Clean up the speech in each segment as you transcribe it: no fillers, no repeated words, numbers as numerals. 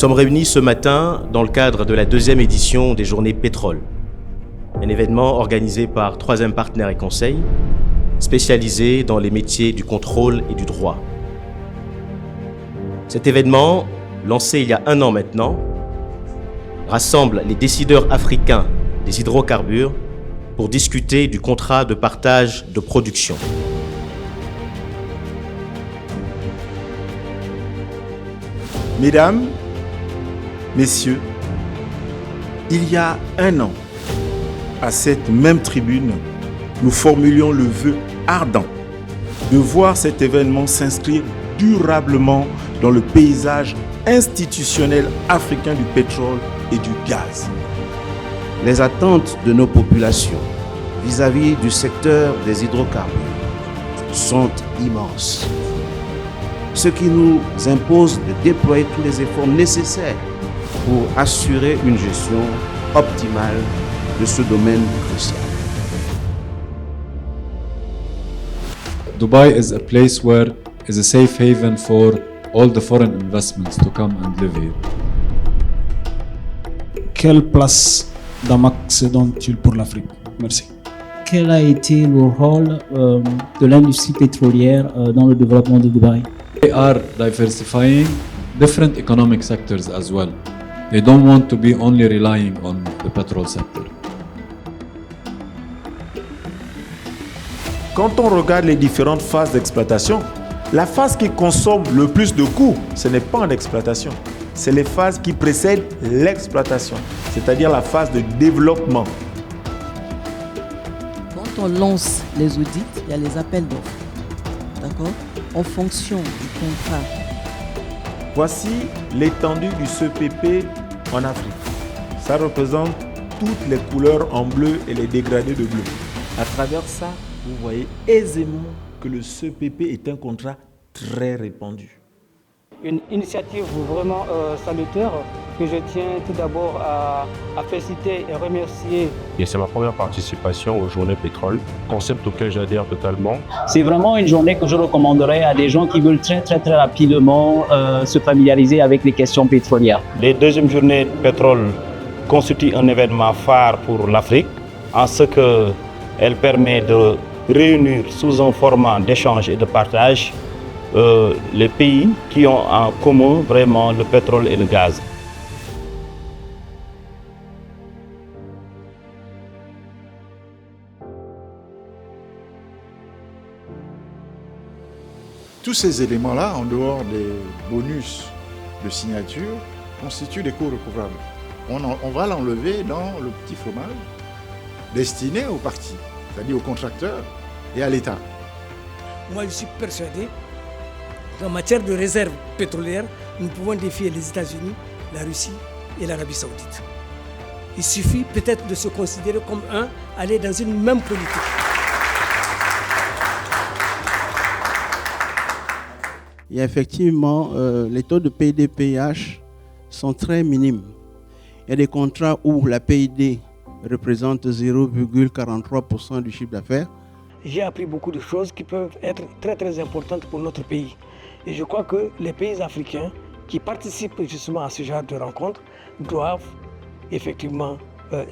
sommes réunis ce matin dans le cadre de la 2e édition des Journées Pétrole, un événement organisé par 3M Partenaires et Conseils, spécialisé dans les métiers du contrôle et du droit. Cet événement, lancé il y a 1 an maintenant, rassemble les décideurs africains des hydrocarbures pour discuter du contrat de partage de production. Mesdames, Messieurs, il y a 1 an, à cette même tribune, nous formulions le vœu ardent de voir cet événement s'inscrire durablement dans le paysage institutionnel africain du pétrole et du gaz. Les attentes de nos populations vis-à-vis du secteur des hydrocarbures sont immenses, ce qui nous impose de déployer tous les efforts nécessaires pour assurer une gestion optimale de ce domaine crucial. Dubai is a place where is a safe haven for all the foreign investments to come and live here. Quelle place Damak se donne-t-il pour l'Afrique? Merci. Quel a été le rôle de l'industrie pétrolière dans le développement de Dubaï? They are diversifying different economic sectors as well. They don't want to be only relying on the petrol sector. Quand on regarde les différentes phases d'exploitation, la phase qui consomme le plus de coûts, ce n'est pas en exploitation. C'est les phases qui précèdent l'exploitation, c'est-à-dire la phase de développement. Quand on lance les audits, il y a les appels d'offres. D'accord? En fonction du contrat. Voici l'étendue du CEPP en Afrique. Ça représente toutes les couleurs en bleu et les dégradés de bleu. À travers ça, vous voyez aisément que le CEPP est un contrat très répandu. Une initiative vraiment salutaire que je tiens tout d'abord à féliciter et remercier. Et c'est ma première participation aux Journées Pétrole, concept auquel j'adhère totalement. C'est vraiment une journée que je recommanderais à des gens qui veulent très rapidement se familiariser avec les questions pétrolières. Les 2e Journées Pétrole constituent un événement phare pour l'Afrique en ce qu'elle permet de réunir sous un format d'échange et de partage les pays qui ont en commun vraiment le pétrole et le gaz. Tous ces éléments-là, en dehors des bonus de signature, constituent des coûts recouvrables. On va l'enlever dans le petit fromage destiné aux parties, c'est-à-dire aux contracteurs et à l'État. Moi, je suis persuadé qu'en matière de réserve pétrolière, nous pouvons défier les États-Unis, la Russie et l'Arabie Saoudite. Il suffit peut-être de se considérer comme aller dans une même politique. Il y a effectivement les taux de PID-PIH sont très minimes. Il y a des contrats où la PID représente 0,43% du chiffre d'affaires. J'ai appris beaucoup de choses qui peuvent être très importantes pour notre pays. Et je crois que les pays africains qui participent justement à ce genre de rencontres doivent effectivement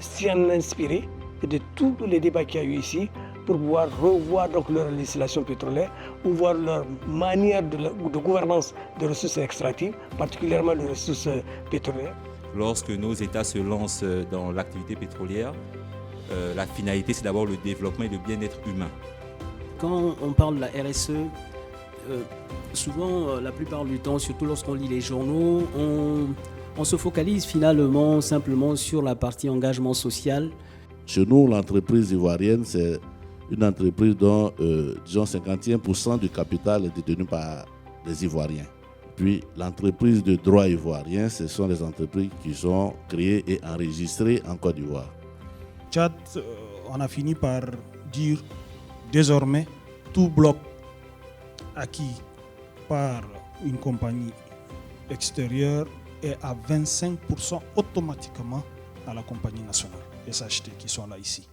s'en inspirer de tous les débats qu'il y a eu ici pour pouvoir revoir donc leur législation pétrolière ou voir leur manière de gouvernance des ressources extractives, particulièrement les ressources pétrolières. Lorsque nos États se lancent dans l'activité pétrolière, la finalité, c'est d'abord le développement et le bien-être humain. Quand on parle de la RSE, souvent, la plupart du temps, surtout lorsqu'on lit les journaux, on se focalise finalement simplement sur la partie engagement social. Chez nous, l'entreprise ivoirienne, c'est une entreprise dont, disons, 51% du capital est détenu par les Ivoiriens. Puis, l'entreprise de droit ivoirien, ce sont les entreprises qui sont créées et enregistrées en Côte d'Ivoire. Tchad, on a fini par dire désormais tout bloc acquis par une compagnie extérieure est à 25% automatiquement à la compagnie nationale, SHT, qui sont là ici.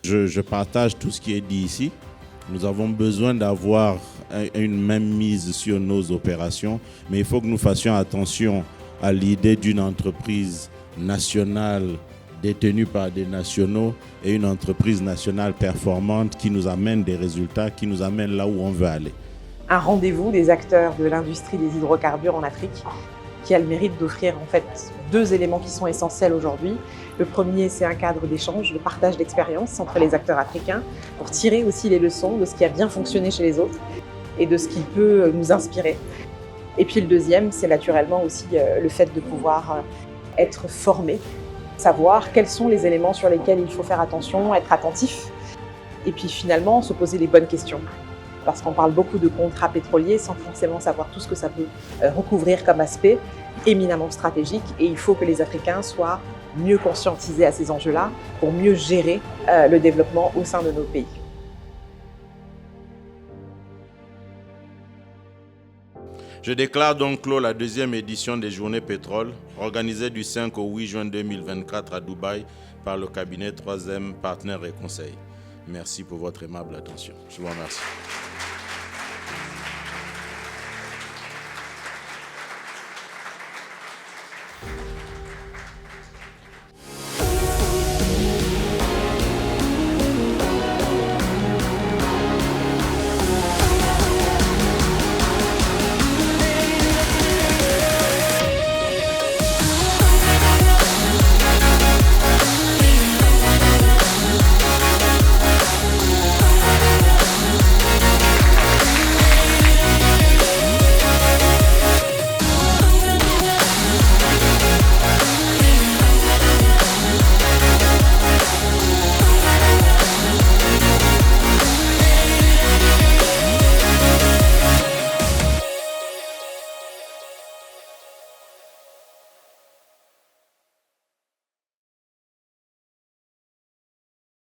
Je partage tout ce qui est dit ici. Nous avons besoin d'avoir une même mise sur nos opérations, mais il faut que nous fassions attention à l'idée d'une entreprise nationale détenue par des nationaux et une entreprise nationale performante qui nous amène des résultats, qui nous amène là où on veut aller. Un rendez-vous des acteurs de l'industrie des hydrocarbures en Afrique qui a le mérite d'offrir en fait 2 éléments qui sont essentiels aujourd'hui. Le premier, c'est un cadre d'échange, de partage d'expériences entre les acteurs africains pour tirer aussi les leçons de ce qui a bien fonctionné chez les autres et de ce qui peut nous inspirer. Et puis le deuxième, c'est naturellement aussi le fait de pouvoir être formé, savoir quels sont les éléments sur lesquels il faut faire attention, être attentif et puis finalement se poser les bonnes questions. Parce qu'on parle beaucoup de contrats pétroliers sans forcément savoir tout ce que ça peut recouvrir comme aspect éminemment stratégique. Et il faut que les Africains soient mieux conscientisés à ces enjeux-là pour mieux gérer le développement au sein de nos pays. Je déclare donc clos la 2e édition des Journées Pétrole, organisée du 5 au 8 juin 2024 à Dubaï par le cabinet 3M Partenaires et Conseils. Merci pour votre aimable attention. Je vous remercie.